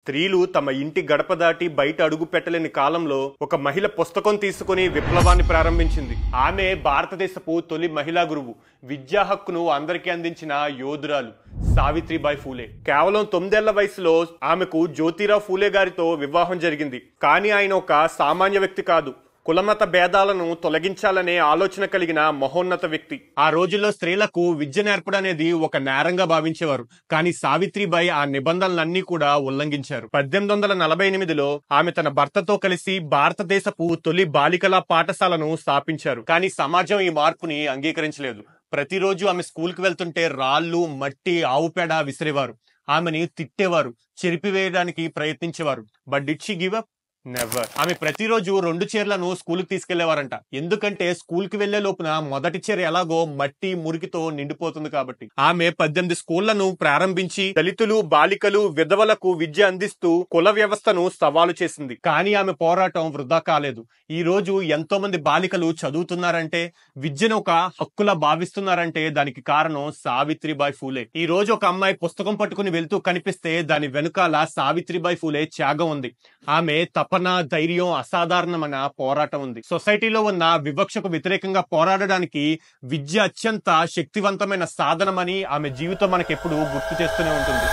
స్త్రీలు తమ ఇంటి గడప దాటి బయట అడుగు పెట్టలేని కాలంలో ఒక మహిళ పుస్తకం తీసుకుని విప్లవాన్ని ప్రారంభించింది. ఆమె భారతదేశపు తొలి మహిళా గురువు, విద్యా హక్కును అందరికీ అందించిన యోధురాలు సావిత్రిబాయి ఫూలే. కేవలం 9 ఏళ్ల వయసులో ఆమెకు జ్యోతిరావు ఫూలే గారితో వివాహం జరిగింది. కానీ ఆయన ఒక సామాన్య వ్యక్తి కాదు, కులమత భేదాలను తొలగించాలనే ఆలోచన కలిగిన మహోన్నత వ్యక్తి. ఆ రోజుల్లో స్త్రీలకు విద్య నేర్పడనేది ఒక నేరంగా భావించేవారు. కానీ సావిత్రిబాయి ఆ నిబంధనలన్నీ కూడా ఉల్లంఘించారు. 1848లో ఆమె తన భర్తతో కలిసి భారతదేశపు తొలి బాలికల పాఠశాలను స్థాపించారు. కానీ సమాజం ఈ మార్పుని అంగీకరించలేదు. ప్రతిరోజు ఆమె స్కూల్కి వెళ్తుంటే రాళ్లు, మట్టి, ఆవు పేడ విసిరేవారు. ఆమెని తిట్టేవారు, చెరిపివేయడానికి ప్రయత్నించేవారు. But did she give up? Never. ఆమె ప్రతిరోజు 2 చీరలను స్కూల్కి తీసుకెళ్లేవారంట. ఎందుకంటే స్కూల్ కి వెళ్లే లోపున మొదటి చీర ఎలాగో మట్టి, మురికితో నిండిపోతుంది కాబట్టి. ఆమె 18 స్కూళ్లను ప్రారంభించి దళితులు, బాలికలు, విధవలకు విద్య అందిస్తూ కుల వ్యవస్థను సవాలు చేసింది. కానీ ఆమె పోరాటం వృధా కాలేదు. ఈ రోజు ఎంతో మంది బాలికలు చదువుతున్నారంటే, విద్యను ఒక హక్కులా భావిస్తున్నారంటే దానికి కారణం సావిత్రిబాయి ఫూలే. ఈ రోజు ఒక అమ్మాయి పుస్తకం పట్టుకుని వెళ్తూ కనిపిస్తే దాని వెనుకాల సావిత్రిబాయి ఫూలే త్యాగం ఉంది. ఆమె తపన, ధైర్యం, అసాధారణమైన పోరాటం ఉంది. సొసైటీలో ఉన్న వివక్షకు వ్యతిరేకంగా పోరాడడానికి విద్య అత్యంత శక్తివంతమైన సాధనమని ఆమె జీవితం మనకెప్పుడు గుర్తు చేస్తూనే ఉంటుంది.